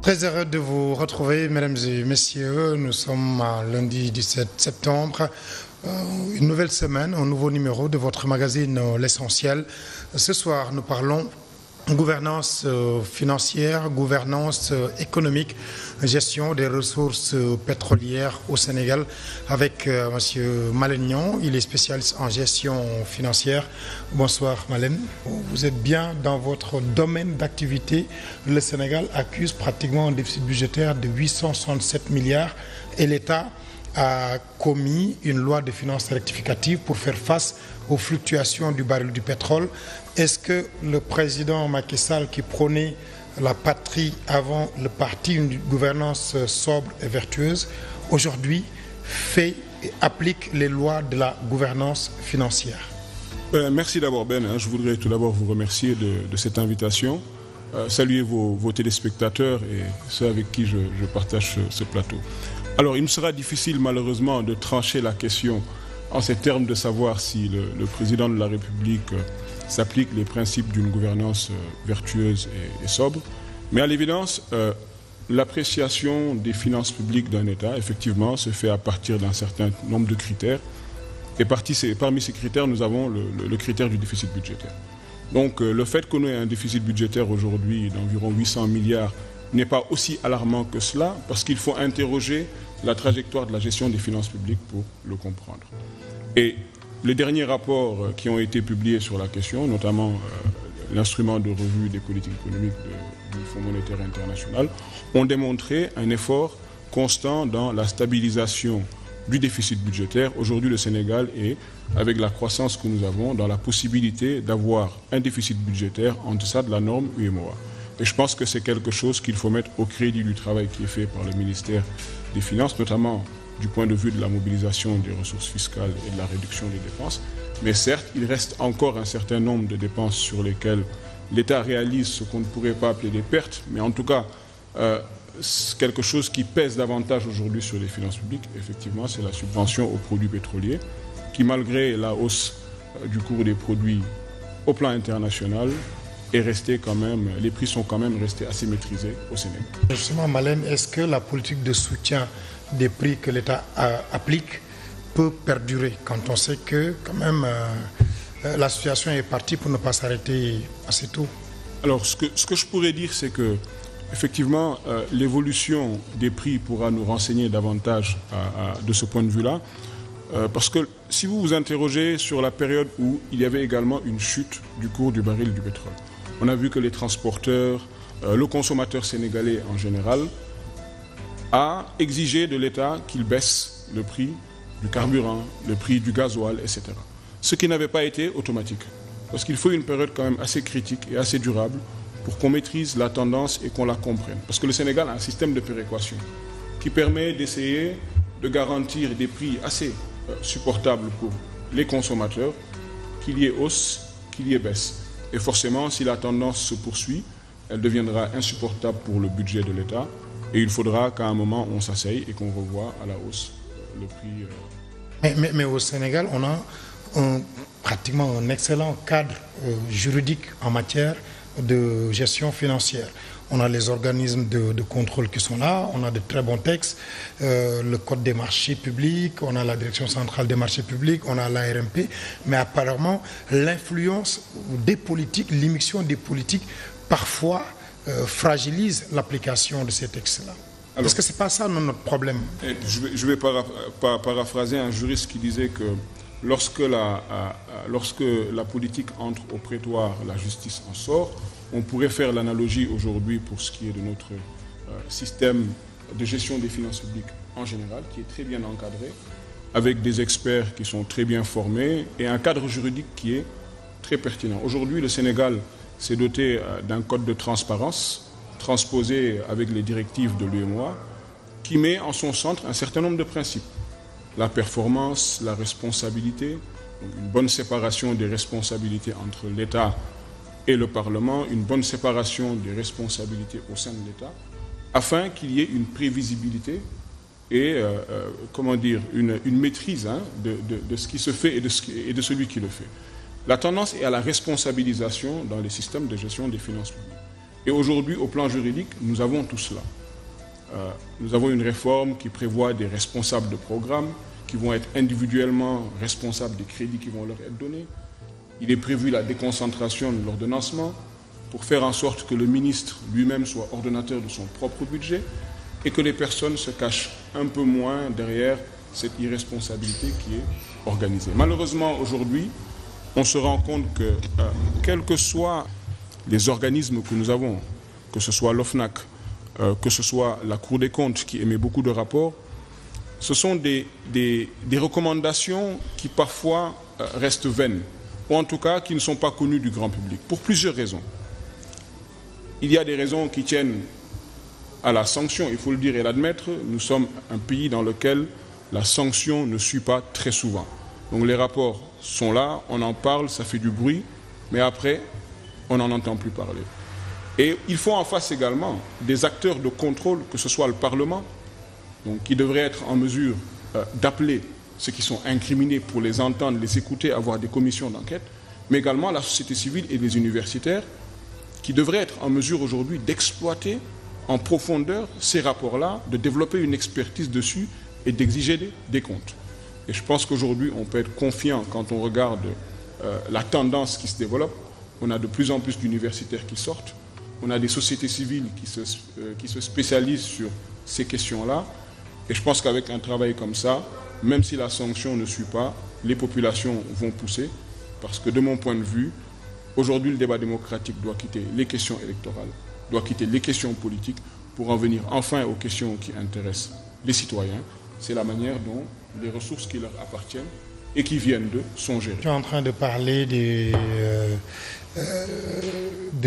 Très heureux de vous retrouver, mesdames et messieurs. Nous sommes lundi 17 septembre. Une nouvelle semaine, un nouveau numéro de votre magazine L'Essentiel. Ce soir, nous parlons gouvernance financière, gouvernance économique, gestion des ressources pétrolières au Sénégal avec M. Malène. Il est spécialiste en gestion financière. Bonsoir Malène. Vous êtes bien dans votre domaine d'activité. Le Sénégal accuse pratiquement un déficit budgétaire de 867 milliards et l'État a commis une loi de finances rectificative pour faire face aux fluctuations du baril du pétrole. Est-ce que le président Macky Sall, qui prônait la patrie avant le parti, une gouvernance sobre et vertueuse, aujourd'hui fait et applique les lois de la gouvernance financière? Merci d'abord Ben, je voudrais tout d'abord vous remercier de cette invitation, saluer vos téléspectateurs et ceux avec qui je partage ce plateau. Alors il me sera difficile malheureusement de trancher la question en ces termes de savoir si le président de la République s'applique les principes d'une gouvernance vertueuse et sobre. Mais à l'évidence, l'appréciation des finances publiques d'un État, effectivement, se fait à partir d'un certain nombre de critères. Et parmi ces critères, nous avons le critère du déficit budgétaire. Donc le fait qu'on ait un déficit budgétaire aujourd'hui d'environ 800 milliards n'est pas aussi alarmant que cela, parce qu'il faut interroger la trajectoire de la gestion des finances publiques pour le comprendre. Et les derniers rapports qui ont été publiés sur la question, notamment l'instrument de revue des politiques économiques du Fonds monétaire international, ont démontré un effort constant dans la stabilisation du déficit budgétaire. Aujourd'hui, le Sénégal est, avec la croissance que nous avons, dans la possibilité d'avoir un déficit budgétaire en deçà de la norme UEMOA. Et je pense que c'est quelque chose qu'il faut mettre au crédit du travail qui est fait par le ministère des Finances, notamment du point de vue de la mobilisation des ressources fiscales et de la réduction des dépenses. Mais certes, il reste encore un certain nombre de dépenses sur lesquelles l'État réalise ce qu'on ne pourrait pas appeler des pertes, mais en tout cas, quelque chose qui pèse davantage aujourd'hui sur les finances publiques, effectivement, c'est la subvention aux produits pétroliers, qui malgré la hausse du cours des produits au plan international, est resté quand même, les prix sont quand même restés assez maîtrisés au Sénégal. Justement, Malène, est-ce que la politique de soutien des prix que l'État applique peut perdurer quand on sait que quand même la situation est partie pour ne pas s'arrêter assez tôt? Alors, ce que je pourrais dire, c'est que effectivement, l'évolution des prix pourra nous renseigner davantage de ce point de vue-là, parce que si vous vous interrogez sur la période où il y avait également une chute du cours du baril du pétrole, on a vu que les transporteurs, le consommateur sénégalais en général, a exigé de l'État qu'il baisse le prix du carburant, le prix du gasoil, etc. Ce qui n'avait pas été automatique. Parce qu'il faut une période quand même assez critique et assez durable pour qu'on maîtrise la tendance et qu'on la comprenne. Parce que le Sénégal a un système de péréquation qui permet d'essayer de garantir des prix assez supportables pour les consommateurs, qu'il y ait hausse, qu'il y ait baisse. Et forcément, si la tendance se poursuit, elle deviendra insupportable pour le budget de l'État. Et il faudra qu'à un moment, on s'asseye et qu'on revoie à la hausse le prix. Mais au Sénégal, on a pratiquement un excellent cadre juridique en matière de gestion financière. On a les organismes de contrôle qui sont là, on a de très bons textes, le Code des marchés publics, on a la Direction centrale des marchés publics, on a l'ARMP, mais apparemment l'influence des politiques, l'immixtion des politiques, parfois fragilise l'application de ces textes-là. Est-ce que ce n'est pas ça notre problème? Je vais paraphraser un juriste qui disait que lorsque la politique entre au prétoire, la justice en sort. On pourrait faire l'analogie aujourd'hui pour ce qui est de notre système de gestion des finances publiques en général, qui est très bien encadré, avec des experts qui sont très bien formés et un cadre juridique qui est très pertinent. Aujourd'hui, le Sénégal s'est doté d'un code de transparence transposé avec les directives de l'UEMOA qui met en son centre un certain nombre de principes. La performance, la responsabilité, une bonne séparation des responsabilités entre l'État et le Parlement, une bonne séparation des responsabilités au sein de l'État, afin qu'il y ait une prévisibilité et une maîtrise de ce qui se fait et de celui qui le fait. La tendance est à la responsabilisation dans les systèmes de gestion des finances publiques. Et aujourd'hui, au plan juridique, nous avons tout cela. Nous avons une réforme qui prévoit des responsables de programme qui vont être individuellement responsables des crédits qui vont leur être donnés. Il est prévu la déconcentration de l'ordonnancement pour faire en sorte que le ministre lui-même soit ordonnateur de son propre budget et que les personnes se cachent un peu moins derrière cette irresponsabilité qui est organisée. Malheureusement, aujourd'hui, on se rend compte que, quels que soient les organismes que nous avons, que ce soit l'OFNAC, que ce soit la Cour des comptes qui émet beaucoup de rapports, ce sont des recommandations qui parfois restent vaines, ou en tout cas qui ne sont pas connues du grand public, pour plusieurs raisons. Il y a des raisons qui tiennent à la sanction, il faut le dire et l'admettre. Nous sommes un pays dans lequel la sanction ne suit pas très souvent. Donc les rapports sont là, on en parle, ça fait du bruit, mais après, on n'en entend plus parler. Et il faut en face également des acteurs de contrôle, que ce soit le Parlement, donc, qui devrait être en mesure d'appeler ceux qui sont incriminés pour les entendre, les écouter, avoir des commissions d'enquête, mais également la société civile et les universitaires, qui devraient être en mesure aujourd'hui d'exploiter en profondeur ces rapports-là, de développer une expertise dessus et d'exiger des comptes. Et je pense qu'aujourd'hui, on peut être confiant quand on regarde la tendance qui se développe. On a de plus en plus d'universitaires qui sortent. On a des sociétés civiles qui se spécialisent sur ces questions-là. Et je pense qu'avec un travail comme ça, même si la sanction ne suit pas, les populations vont pousser. Parce que de mon point de vue, aujourd'hui, le débat démocratique doit quitter les questions électorales, doit quitter les questions politiques pour en venir enfin aux questions qui intéressent les citoyens. C'est la manière dont les ressources qui leur appartiennent et qui viennent d'eux sont gérées. Tu es en train de parler de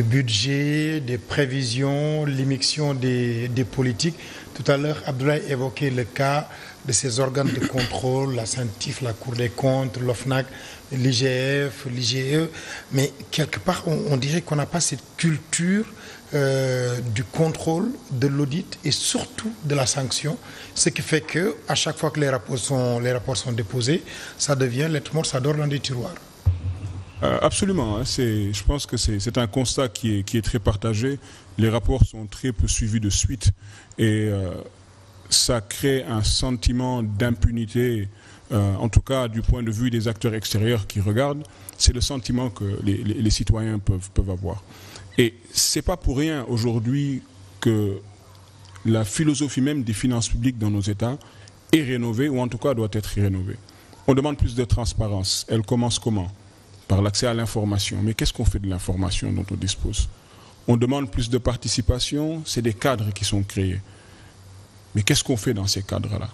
budget, des prévisions, l'émission des politiques. Tout à l'heure, Abdoulaye évoquait le cas de ces organes de contrôle, la CENTIF, la Cour des comptes, l'OFNAC, l'IGF, l'IGE. Mais quelque part, on dirait qu'on n'a pas cette culture du contrôle, de l'audit et surtout de la sanction. Ce qui fait qu'à chaque fois que les rapports sont déposés, ça devient lettre morte, ça dort dans des tiroirs. Absolument. Hein, je pense que c'est un constat qui est très partagé. Les rapports sont très peu suivis de suite et ça crée un sentiment d'impunité, en tout cas du point de vue des acteurs extérieurs qui regardent. C'est le sentiment que les citoyens peuvent avoir. Et ce n'est pas pour rien aujourd'hui que la philosophie même des finances publiques dans nos États est rénovée, ou en tout cas doit être rénovée. On demande plus de transparence. Elle commence comment? Par l'accès à l'information. Mais qu'est-ce qu'on fait de l'information dont on dispose? On demande plus de participation, c'est des cadres qui sont créés. Mais qu'est-ce qu'on fait dans ces cadres-là?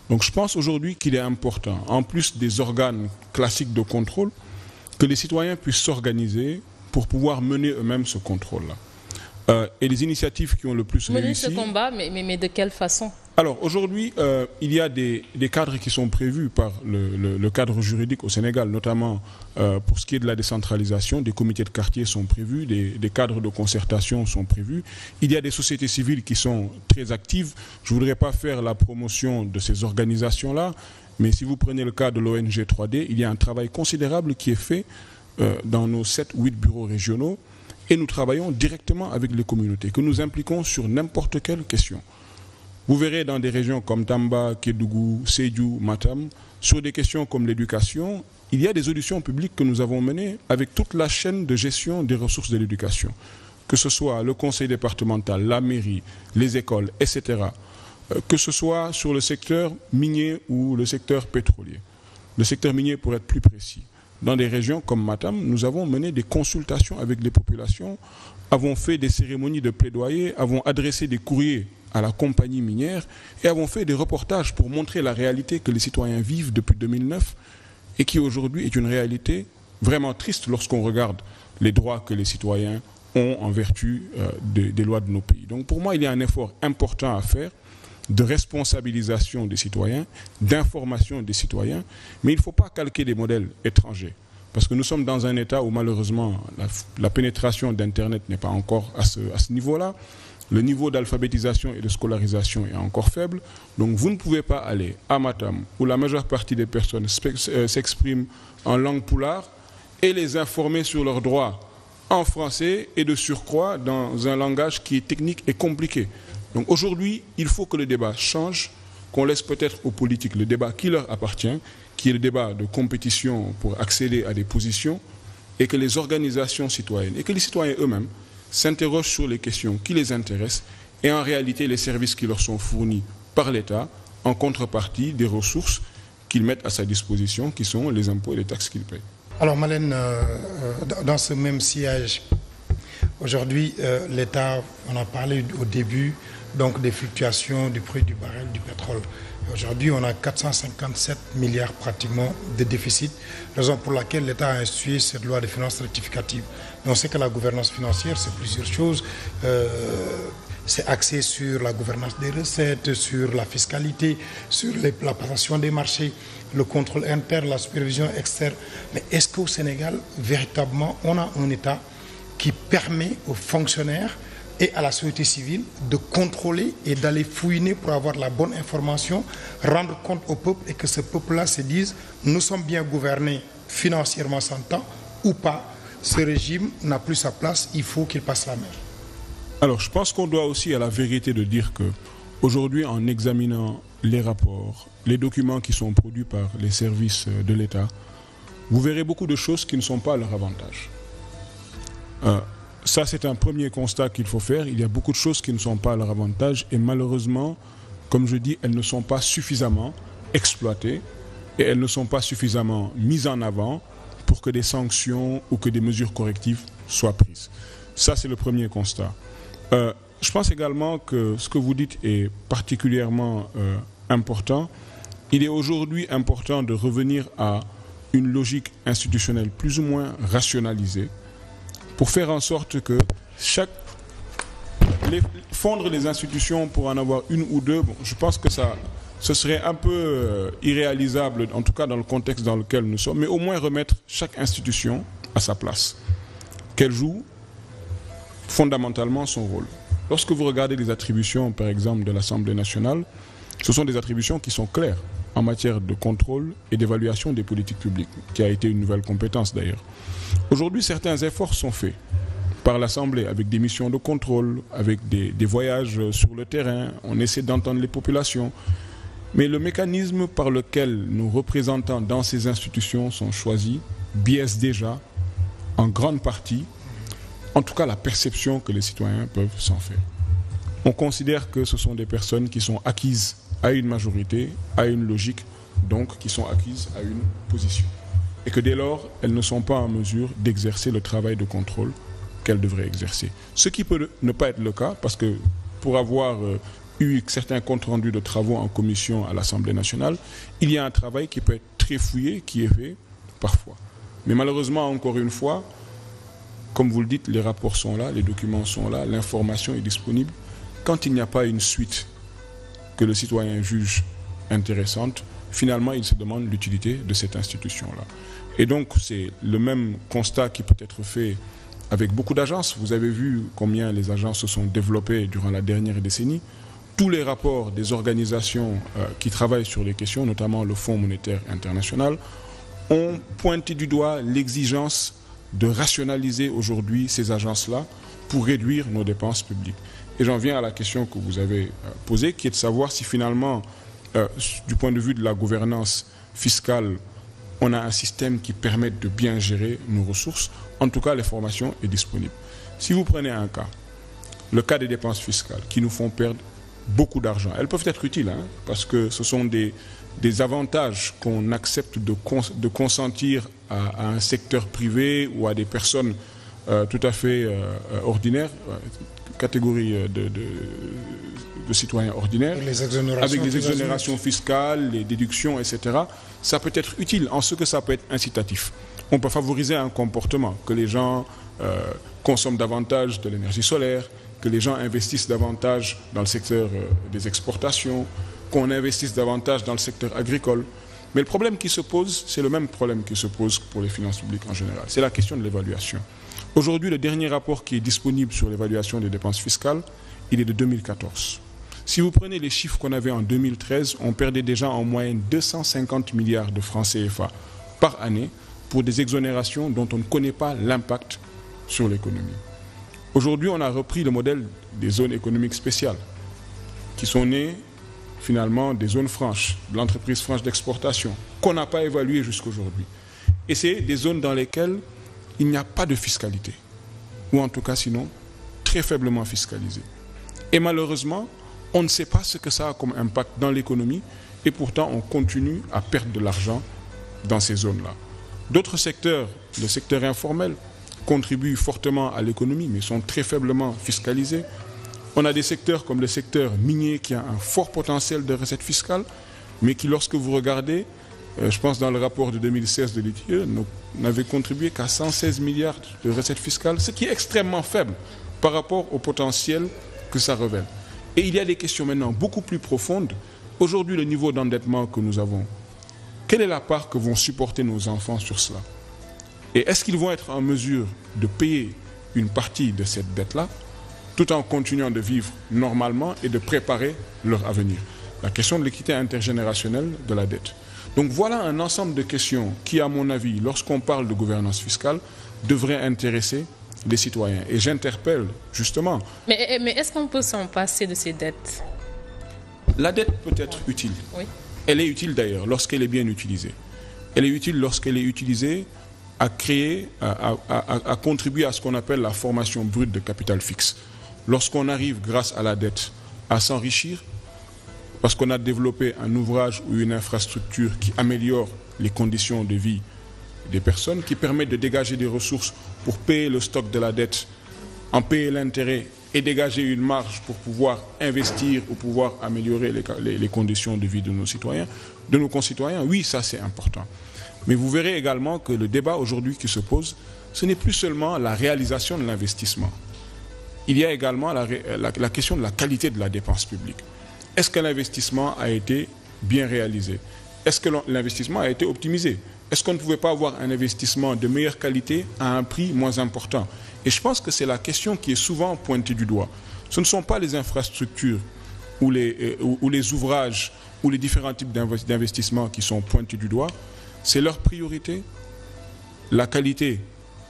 Donc je pense aujourd'hui qu'il est important, en plus des organes classiques de contrôle, que les citoyens puissent s'organiser pour pouvoir mener eux-mêmes ce contrôle-là. Et les initiatives qui ont le plus réussi... Mener ce combat, mais de quelle façon? Alors aujourd'hui, il y a des cadres qui sont prévus par le cadre juridique au Sénégal, notamment pour ce qui est de la décentralisation. Des comités de quartier sont prévus, des cadres de concertation sont prévus. Il y a des sociétés civiles qui sont très actives. Je ne voudrais pas faire la promotion de ces organisations-là, mais si vous prenez le cas de l'ONG 3D, il y a un travail considérable qui est fait dans nos 7 ou 8 bureaux régionaux et nous travaillons directement avec les communautés, que nous impliquons sur n'importe quelle question. Vous verrez dans des régions comme Tamba, Kédougou, Sédhiou, Matam, sur des questions comme l'éducation, il y a des auditions publiques que nous avons menées avec toute la chaîne de gestion des ressources de l'éducation, que ce soit le conseil départemental, la mairie, les écoles, etc., que ce soit sur le secteur minier ou le secteur pétrolier. Le secteur minier, pour être plus précis. Dans des régions comme Matam, nous avons mené des consultations avec les populations, avons fait des cérémonies de plaidoyer, avons adressé des courriers à la compagnie minière et avons fait des reportages pour montrer la réalité que les citoyens vivent depuis 2009 et qui aujourd'hui est une réalité vraiment triste lorsqu'on regarde les droits que les citoyens ont en vertu des lois de nos pays. Donc pour moi, il y a un effort important à faire de responsabilisation des citoyens, d'information des citoyens, mais il ne faut pas calquer des modèles étrangers. Parce que nous sommes dans un état où malheureusement la pénétration d'Internet n'est pas encore à ce niveau-là. Le niveau d'alphabétisation et de scolarisation est encore faible. Donc vous ne pouvez pas aller à Matam, où la majeure partie des personnes s'expriment en langue poulard, et les informer sur leurs droits en français et de surcroît dans un langage qui est technique et compliqué. Donc aujourd'hui, il faut que le débat change, qu'on laisse peut-être aux politiques le débat qui leur appartient, qui est le débat de compétition pour accéder à des positions, et que les organisations citoyennes et que les citoyens eux-mêmes s'interrogent sur les questions qui les intéressent et en réalité les services qui leur sont fournis par l'État en contrepartie des ressources qu'ils mettent à sa disposition, qui sont les impôts et les taxes qu'ils payent. Alors Malène, dans ce même sillage, aujourd'hui l'État, on a parlé au début donc des fluctuations du prix du baril du pétrole. Aujourd'hui, on a 457 milliards pratiquement de déficit, raison pour laquelle l'État a institué cette loi de finances rectificative. Mais on sait que la gouvernance financière, c'est plusieurs choses. C'est axé sur la gouvernance des recettes, sur la fiscalité, sur la passation des marchés, le contrôle interne, la supervision externe. Mais est-ce qu'au Sénégal, véritablement, on a un État qui permet aux fonctionnaires et à la société civile de contrôler et d'aller fouiner pour avoir la bonne information, rendre compte au peuple et que ce peuple-là se dise nous sommes bien gouvernés financièrement s'entend ou pas, ce régime n'a plus sa place, il faut qu'il passe la mer. Alors je pense qu'on doit aussi à la vérité de dire que aujourd'hui en examinant les rapports, les documents qui sont produits par les services de l'État, vous verrez beaucoup de choses qui ne sont pas à leur avantage. Ça, c'est un premier constat qu'il faut faire. Il y a beaucoup de choses qui ne sont pas à leur avantage et malheureusement, comme je dis, elles ne sont pas suffisamment exploitées et elles ne sont pas suffisamment mises en avant pour que des sanctions ou que des mesures correctives soient prises. Ça, c'est le premier constat. Je pense également que ce que vous dites est particulièrement important. Il est aujourd'hui important de revenir à une logique institutionnelle plus ou moins rationalisée pour faire en sorte que fondre les institutions pour en avoir une ou deux, bon, je pense que ce serait un peu irréalisable, en tout cas dans le contexte dans lequel nous sommes, mais au moins remettre chaque institution à sa place, qu'elle joue fondamentalement son rôle. Lorsque vous regardez les attributions, par exemple, de l'Assemblée nationale, ce sont des attributions qui sont claires en matière de contrôle et d'évaluation des politiques publiques, qui a été une nouvelle compétence d'ailleurs. Aujourd'hui, certains efforts sont faits par l'Assemblée avec des missions de contrôle, avec des voyages sur le terrain, on essaie d'entendre les populations. Mais le mécanisme par lequel nos représentants dans ces institutions sont choisis biaise déjà, en grande partie, en tout cas la perception que les citoyens peuvent s'en faire. On considère que ce sont des personnes qui sont acquises à une majorité, à une logique, donc qui sont acquises à une position. Et que dès lors, elles ne sont pas en mesure d'exercer le travail de contrôle qu'elles devraient exercer. Ce qui peut ne pas être le cas, parce que pour avoir eu certains comptes rendus de travaux en commission à l'Assemblée nationale, il y a un travail qui peut être très fouillé, qui est fait parfois. Mais malheureusement, encore une fois, comme vous le dites, les rapports sont là, les documents sont là, l'information est disponible. Quand il n'y a pas une suite que le citoyen juge intéressante, finalement, il se demande l'utilité de cette institution-là. Et donc, c'est le même constat qui peut être fait avec beaucoup d'agences. Vous avez vu combien les agences se sont développées durant la dernière décennie. Tous les rapports des organisations qui travaillent sur les questions, notamment le Fonds monétaire international, ont pointé du doigt l'exigence de rationaliser aujourd'hui ces agences-là pour réduire nos dépenses publiques. Et j'en viens à la question que vous avez posée, qui est de savoir si finalement, du point de vue de la gouvernance fiscale, on a un système qui permette de bien gérer nos ressources. En tout cas, l'information est disponible. Si vous prenez un cas, le cas des dépenses fiscales, qui nous font perdre beaucoup d'argent, elles peuvent être utiles, parce que ce sont des avantages qu'on accepte de consentir à un secteur privé ou à des personnes tout à fait ordinaires, catégorie de citoyens ordinaires, avec les exonérations fiscales, les déductions, etc. Ça peut être utile en ce que ça peut être incitatif. On peut favoriser un comportement, que les gens consomment davantage de l'énergie solaire, que les gens investissent davantage dans le secteur des exportations, qu'on investisse davantage dans le secteur agricole. Mais le problème qui se pose, c'est le même problème qui se pose pour les finances publiques en général. C'est la question de l'évaluation. Aujourd'hui, le dernier rapport qui est disponible sur l'évaluation des dépenses fiscales, il est de 2014. Si vous prenez les chiffres qu'on avait en 2013, on perdait déjà en moyenne 250 milliards de francs CFA par année pour des exonérations dont on ne connaît pas l'impact sur l'économie. Aujourd'hui, on a repris le modèle des zones économiques spéciales, qui sont nées finalement des zones franches, de l'entreprise franche d'exportation, qu'on n'a pas évaluée jusqu'aujourd'hui. Et c'est des zones dans lesquelles il n'y a pas de fiscalité, ou en tout cas sinon très faiblement fiscalisée. Et malheureusement, on ne sait pas ce que ça a comme impact dans l'économie, et pourtant on continue à perdre de l'argent dans ces zones-là. D'autres secteurs, le secteur informel, contribuent fortement à l'économie, mais sont très faiblement fiscalisés. On a des secteurs comme le secteur minier qui a un fort potentiel de recettes fiscales, mais qui, lorsque vous regardez, je pense dans le rapport de 2016 de l'ITIE, n'avait contribué qu'à 116 milliards de recettes fiscales, ce qui est extrêmement faible par rapport au potentiel que ça révèle. Et il y a des questions maintenant beaucoup plus profondes. Aujourd'hui, le niveau d'endettement que nous avons, quelle est la part que vont supporter nos enfants sur cela? Et est-ce qu'ils vont être en mesure de payer une partie de cette dette-là, tout en continuant de vivre normalement et de préparer leur avenir? La question de l'équité intergénérationnelle de la dette. Donc voilà un ensemble de questions qui, à mon avis, lorsqu'on parle de gouvernance fiscale, devraient intéresser les citoyens. Et j'interpelle justement... Mais est-ce qu'on peut s'en passer de ces dettes? La dette peut être utile. Oui. Elle est utile d'ailleurs lorsqu'elle est bien utilisée. Elle est utile lorsqu'elle est utilisée à créer, à contribuer à ce qu'on appelle la formation brute de capital fixe. Lorsqu'on arrive, grâce à la dette, à s'enrichir, parce qu'on a développé un ouvrage ou une infrastructure qui améliore les conditions de vie des personnes, qui permet de dégager des ressources pour payer le stock de la dette, en payer l'intérêt et dégager une marge pour pouvoir investir ou pouvoir améliorer les conditions de vie de nos citoyens, de nos concitoyens, oui, ça c'est important. Mais vous verrez également que le débat aujourd'hui qui se pose, ce n'est plus seulement la réalisation de l'investissement. Il y a également la question de la qualité de la dépense publique. Est-ce que l'investissement a été bien réalisé? Est-ce que l'investissement a été optimisé? Est-ce qu'on ne pouvait pas avoir un investissement de meilleure qualité à un prix moins important? Et je pense que c'est la question qui est souvent pointée du doigt. Ce ne sont pas les infrastructures ou les ouvrages ou les différents types d'investissements qui sont pointés du doigt. C'est leur priorité, la qualité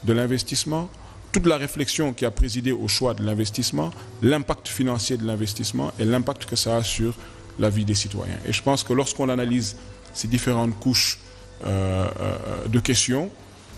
de l'investissement, toute la réflexion qui a présidé au choix de l'investissement, l'impact financier de l'investissement et l'impact que ça a sur la vie des citoyens. Et je pense que lorsqu'on analyse ces différentes couches de questions...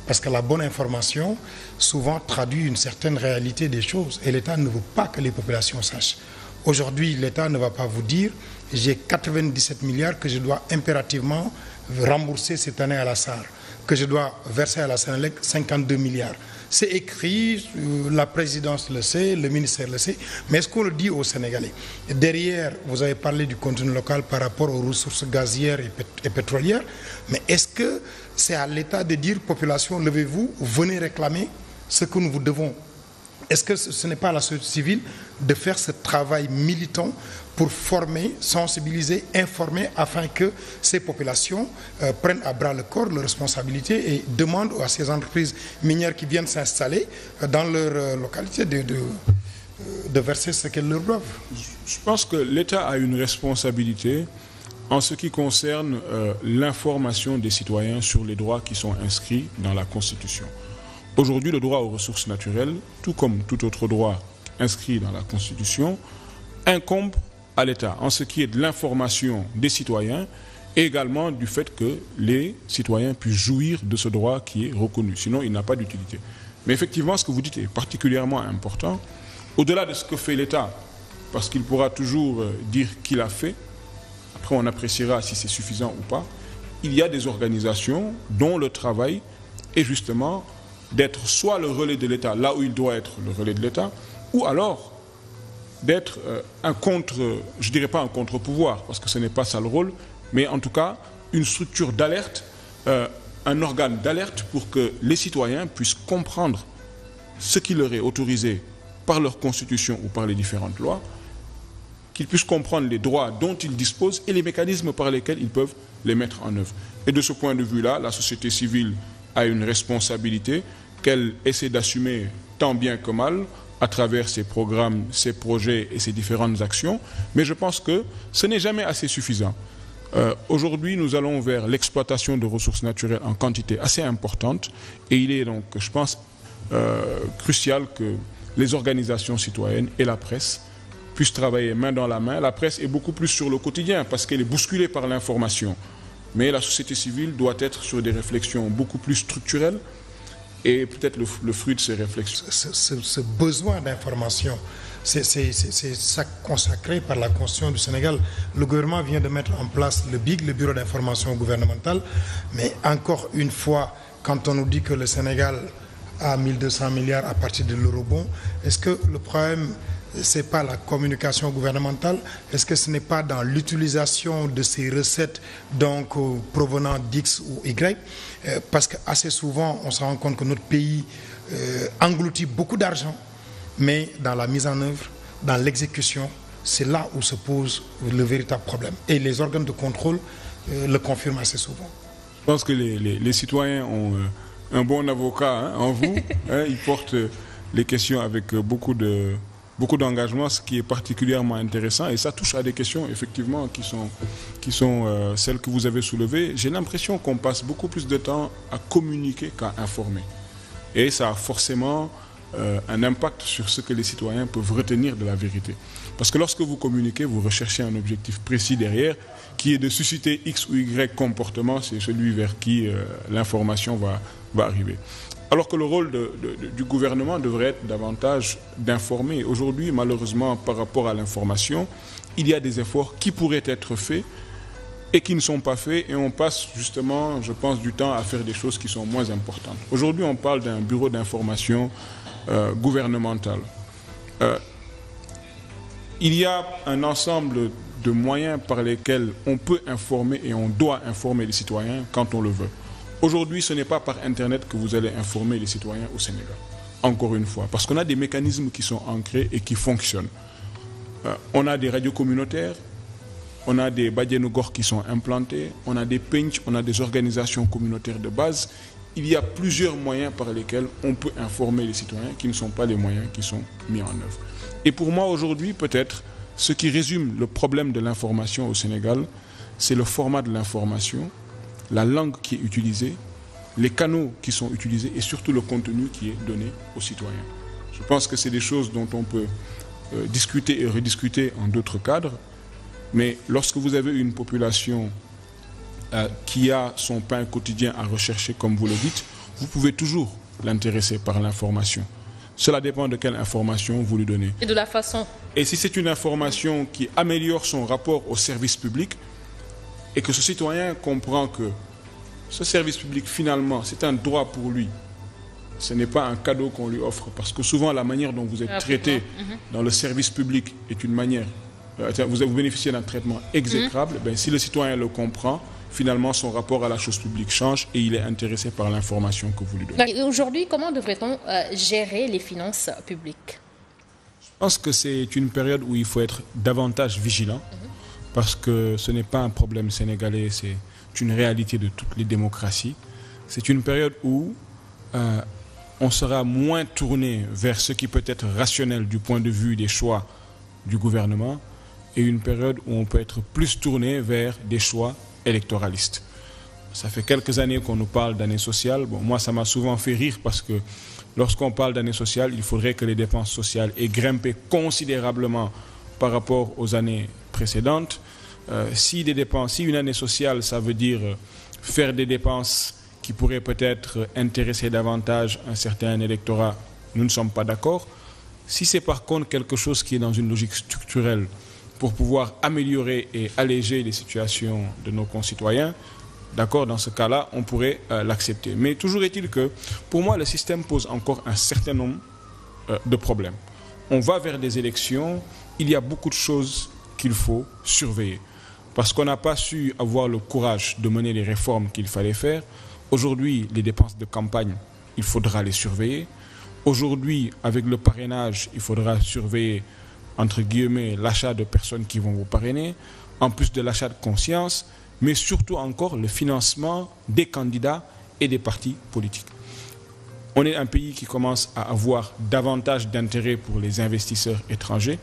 Parce que la bonne information, souvent, traduit une certaine réalité des choses. Et l'État ne veut pas que les populations sachent. Aujourd'hui, l'État ne va pas vous dire « j'ai 97 milliards que je dois impérativement rembourser cette année à la SAR, que je dois verser à la Sénélec 52 milliards ». C'est écrit, la présidence le sait, le ministère le sait, mais est-ce qu'on le dit aux Sénégalais? Derrière, vous avez parlé du contenu local par rapport aux ressources gazières et pétrolières, mais est-ce que c'est à l'État de dire, population, levez-vous, venez réclamer ce que nous vous devons? Est-ce que ce n'est pas à la société civile de faire ce travail militant pour former, sensibiliser, informer afin que ces populations prennent à bras le corps leurs responsabilités et demandent à ces entreprises minières qui viennent s'installer dans leur localité de verser ce qu'elles leur doivent? Je pense que l'État a une responsabilité en ce qui concerne l'information des citoyens sur les droits qui sont inscrits dans la Constitution. Aujourd'hui, le droit aux ressources naturelles, tout comme tout autre droit inscrit dans la Constitution, incombe à l'État en ce qui est de l'information des citoyens et également du fait que les citoyens puissent jouir de ce droit qui est reconnu. Sinon, il n'a pas d'utilité. Mais effectivement, ce que vous dites est particulièrement important. Au-delà de ce que fait l'État, parce qu'il pourra toujours dire qu'il a fait, après on appréciera si c'est suffisant ou pas, il y a des organisations dont le travail est justement d'être soit le relais de l'État là où il doit être le relais de l'État, ou alors d'être je dirais pas un contre-pouvoir, parce que ce n'est pas ça le rôle, mais en tout cas une structure d'alerte, un organe d'alerte pour que les citoyens puissent comprendre ce qui leur est autorisé par leur constitution ou par les différentes lois, qu'ils puissent comprendre les droits dont ils disposent et les mécanismes par lesquels ils peuvent les mettre en œuvre. Et de ce point de vue-là, la société civile a une responsabilité qu'elle essaie d'assumer tant bien que mal à travers ses programmes, ses projets et ses différentes actions. Mais je pense que ce n'est jamais assez suffisant. Aujourd'hui, nous allons vers l'exploitation de ressources naturelles en quantité assez importante et il est donc, je pense, crucial que les organisations citoyennes et la presse puissent travailler main dans la main. La presse est beaucoup plus sur le quotidien parce qu'elle est bousculée par l'information. Mais la société civile doit être sur des réflexions beaucoup plus structurelles et peut-être le fruit de ces réflexions. Ce besoin d'information, c'est ça consacré par la Constitution du Sénégal. Le gouvernement vient de mettre en place le BIG, le Bureau d'information gouvernementale. Mais encore une fois, quand on nous dit que le Sénégal a 1200 milliards à partir de l'eurobond, est-ce que le problème, ce n'est pas la communication gouvernementale? Est-ce que ce n'est pas dans l'utilisation de ces recettes donc provenant d'X ou Y? Parce qu'assez souvent, on se rend compte que notre pays engloutit beaucoup d'argent, mais dans la mise en œuvre, dans l'exécution, c'est là où se pose le véritable problème. Et les organes de contrôle le confirment assez souvent. Je pense que les citoyens ont un bon avocat en vous. Ils portent les questions avec beaucoup d'engagement, ce qui est particulièrement intéressant. Et ça touche à des questions, effectivement, qui sont celles que vous avez soulevées. J'ai l'impression qu'on passe beaucoup plus de temps à communiquer qu'à informer. Et ça a forcément un impact sur ce que les citoyens peuvent retenir de la vérité. Parce que lorsque vous communiquez, vous recherchez un objectif précis derrière, qui est de susciter X ou Y comportement, c'est celui vers qui l'information va arriver. Alors que le rôle du gouvernement devrait être davantage d'informer. Aujourd'hui, malheureusement, par rapport à l'information, il y a des efforts qui pourraient être faits et qui ne sont pas faits, et on passe justement, je pense, du temps à faire des choses qui sont moins importantes. Aujourd'hui, on parle d'un bureau d'information gouvernemental. Il y a un ensemble de moyens par lesquels on peut informer et on doit informer les citoyens quand on le veut. Aujourd'hui, ce n'est pas par Internet que vous allez informer les citoyens au Sénégal. Encore une fois, parce qu'on a des mécanismes qui sont ancrés et qui fonctionnent. On a des radios communautaires, on a des Badianougor qui sont implantés, on a des PENCH, on a des organisations communautaires de base. Il y a plusieurs moyens par lesquels on peut informer les citoyens qui ne sont pas les moyens qui sont mis en œuvre. Et pour moi, aujourd'hui, peut-être, ce qui résume le problème de l'information au Sénégal, c'est le format de l'information, la langue qui est utilisée, les canaux qui sont utilisés et surtout le contenu qui est donné aux citoyens. Je pense que c'est des choses dont on peut discuter et rediscuter en d'autres cadres, mais lorsque vous avez une population qui a son pain quotidien à rechercher, comme vous le dites, vous pouvez toujours l'intéresser par l'information. Cela dépend de quelle information vous lui donnez. Et de la façon. Et si c'est une information qui améliore son rapport au service public et que ce citoyen comprend que ce service public, finalement, c'est un droit pour lui, ce n'est pas un cadeau qu'on lui offre, parce que souvent la manière dont vous êtes traité dans le service public est une manière, vous bénéficiez d'un traitement exécrable, ben, si le citoyen le comprend, finalement son rapport à la chose publique change et il est intéressé par l'information que vous lui donnez. Aujourd'hui, comment devrait-on gérer les finances publiques? Je pense que c'est une période où il faut être davantage vigilant, parce que ce n'est pas un problème sénégalais, c'est une réalité de toutes les démocraties. C'est une période où on sera moins tourné vers ce qui peut être rationnel du point de vue des choix du gouvernement, et une période où on peut être plus tourné vers des choix électoralistes. Ça fait quelques années qu'on nous parle d'année sociale. Bon, moi, ça m'a souvent fait rire parce que lorsqu'on parle d'année sociale, il faudrait que les dépenses sociales aient grimpé considérablement par rapport aux années précédentes. Si une année sociale, ça veut dire faire des dépenses qui pourraient peut-être intéresser davantage un certain électorat, nous ne sommes pas d'accord. Si c'est par contre quelque chose qui est dans une logique structurelle pour pouvoir améliorer et alléger les situations de nos concitoyens, d'accord, dans ce cas-là, on pourrait l'accepter. Mais toujours est-il que, pour moi, le système pose encore un certain nombre de problèmes. On va vers des élections, il y a beaucoup de choses qu'il faut surveiller. Parce qu'on n'a pas su avoir le courage de mener les réformes qu'il fallait faire. Aujourd'hui, les dépenses de campagne, il faudra les surveiller. Aujourd'hui, avec le parrainage, il faudra surveiller, entre guillemets, l'achat de personnes qui vont vous parrainer, en plus de l'achat de conscience, mais surtout encore le financement des candidats et des partis politiques. On est un pays qui commence à avoir davantage d'intérêt pour les investisseurs étrangers,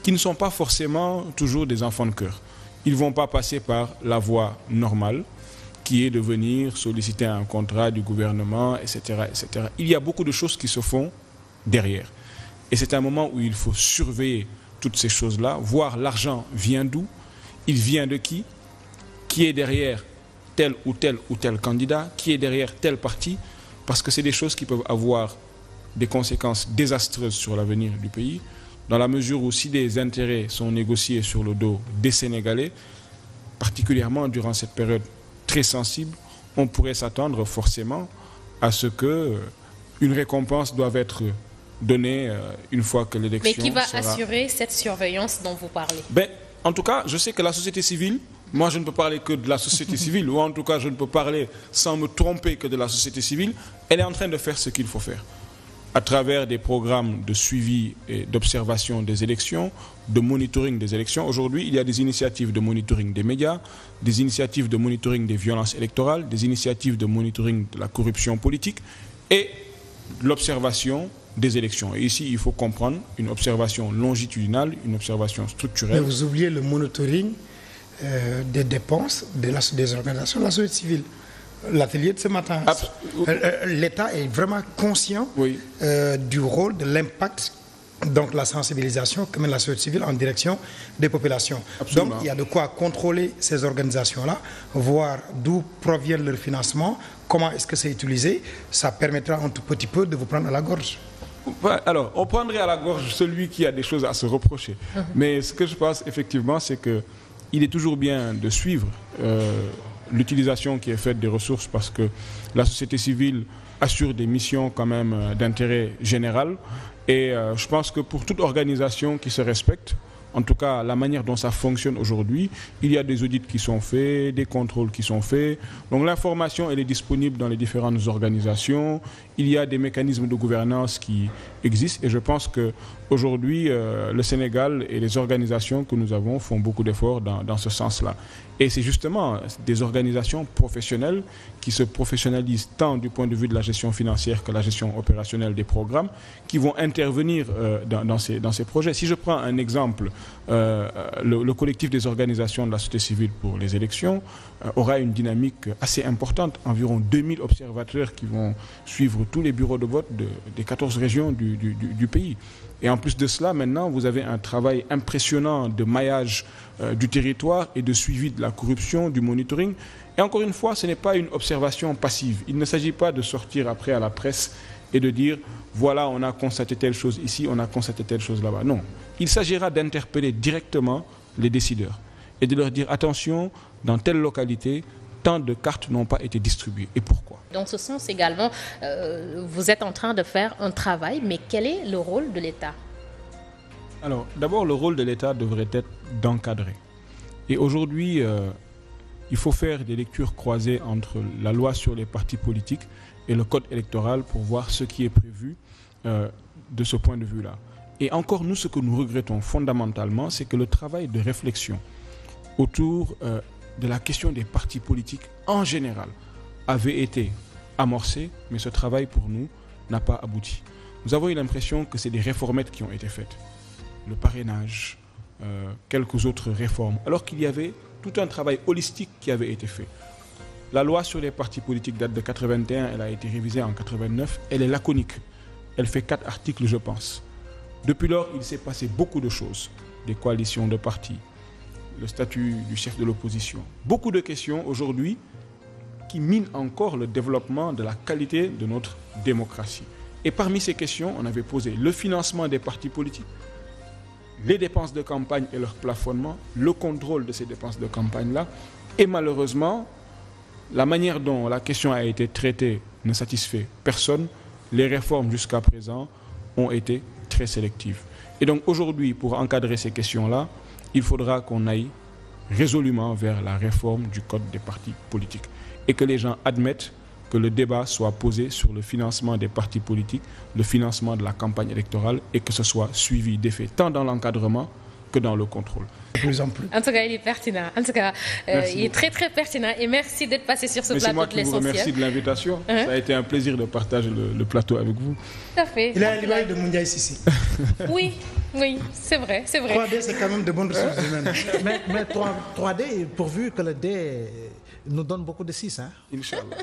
qui ne sont pas forcément toujours des enfants de cœur. Ils ne vont pas passer par la voie normale, qui est de venir solliciter un contrat du gouvernement, etc., etc. Il y a beaucoup de choses qui se font derrière. Et c'est un moment où il faut surveiller toutes ces choses-là, voir l'argent vient d'où, il vient de qui est derrière tel ou tel candidat, qui est derrière tel parti, parce que c'est des choses qui peuvent avoir des conséquences désastreuses sur l'avenir du pays, dans la mesure où si des intérêts sont négociés sur le dos des Sénégalais, particulièrement durant cette période très sensible, on pourrait s'attendre forcément à ce qu'une récompense doive être donnée une fois que l'élection sera... Mais qui va assurer cette surveillance dont vous parlez? En tout cas, je sais que la société civile, moi je ne peux parler que de la société civile, ou en tout cas je ne peux parler sans me tromper que de la société civile, elle est en train de faire ce qu'il faut faire. À travers des programmes de suivi et d'observation des élections, de monitoring des élections. Aujourd'hui, il y a des initiatives de monitoring des médias, des initiatives de monitoring des violences électorales, des initiatives de monitoring de la corruption politique et l'observation des élections. Et ici, il faut comprendre une observation longitudinale, une observation structurelle. Mais vous oubliez le monitoring des dépenses des organisations de la société civile. L'atelier de ce matin, l'État est vraiment conscient du rôle, de l'impact, donc la sensibilisation que met la société civile en direction des populations. Absolument. Donc il y a de quoi contrôler ces organisations-là, voir d'où provient leur financement, comment est-ce que c'est utilisé. Ça permettra un tout petit peu de vous prendre à la gorge. Alors, on prendrait à la gorge celui qui a des choses à se reprocher. Mais ce que je pense effectivement, c'est qu'il est toujours bien de suivre l'utilisation qui est faite des ressources, parce que la société civile assure des missions quand même d'intérêt général. Et je pense que pour toute organisation qui se respecte, en tout cas la manière dont ça fonctionne aujourd'hui, il y a des audits qui sont faits, des contrôles qui sont faits. Donc l'information, elle est disponible dans les différentes organisations. Il y a des mécanismes de gouvernance qui existent. Et je pense qu'aujourd'hui, le Sénégal et les organisations que nous avons font beaucoup d'efforts dans ce sens-là. Et c'est justement des organisations professionnelles qui se professionnalisent tant du point de vue de la gestion financière que la gestion opérationnelle des programmes, qui vont intervenir dans ces projets. Si je prends un exemple, le collectif des organisations de la société civile pour les élections aura une dynamique assez importante, environ 2000 observateurs qui vont suivre tous les bureaux de vote des 14 régions du pays. Et en plus de cela, maintenant, vous avez un travail impressionnant de maillage du territoire et de suivi de la corruption, du monitoring. Et encore une fois, ce n'est pas une observation passive. Il ne s'agit pas de sortir après à la presse et de dire « voilà, on a constaté telle chose ici, on a constaté telle chose là-bas ». Non, il s'agira d'interpeller directement les décideurs et de leur dire « attention, dans telle localité, tant de cartes n'ont pas été distribuées. Et pourquoi ?» Dans ce sens également, vous êtes en train de faire un travail, mais quel est le rôle de l'État? Alors, d'abord, le rôle de l'État devrait être d'encadrer. Et aujourd'hui, il faut faire des lectures croisées entre la loi sur les partis politiques et le code électoral pour voir ce qui est prévu de ce point de vue-là. Et encore, nous, ce que nous regrettons fondamentalement, c'est que le travail de réflexion autour de la question des partis politiques en général avait été amorcé, mais ce travail pour nous n'a pas abouti. Nous avons eu l'impression que c'est des réformettes qui ont été faites. Le parrainage, quelques autres réformes, alors qu'il y avait tout un travail holistique qui avait été fait. La loi sur les partis politiques date de 81, elle a été révisée en 89, elle est laconique. Elle fait 4 articles, je pense. Depuis lors, il s'est passé beaucoup de choses. Des coalitions de partis, le statut du chef de l'opposition. Beaucoup de questions aujourd'hui qui minent encore le développement de la qualité de notre démocratie. Et parmi ces questions, on avait posé le financement des partis politiques, les dépenses de campagne et leur plafonnement, le contrôle de ces dépenses de campagne-là. Et malheureusement, la manière dont la question a été traitée ne satisfait personne. Les réformes jusqu'à présent ont été très sélectives. Et donc aujourd'hui, pour encadrer ces questions-là, il faudra qu'on aille résolument vers la réforme du code des partis politiques et que les gens admettent que le débat soit posé sur le financement des partis politiques, le financement de la campagne électorale et que ce soit suivi d'effet tant dans l'encadrement que dans le contrôle. De plus en plus. En tout cas, il est pertinent. En tout cas, il est très très pertinent et merci d'être passé sur ce plateau de l'essentiel. C'est moi qui vous remercie de l'invitation. Ça a été un plaisir de partager le plateau avec vous. Tout à fait. Il a l'image de Moundiaï Sissi. Oui, oui, c'est vrai, c'est vrai. 3D, c'est quand même de bonnes ressources humaines. Mais 3D, pourvu que le D nous donne beaucoup de 6. Inch'Allah.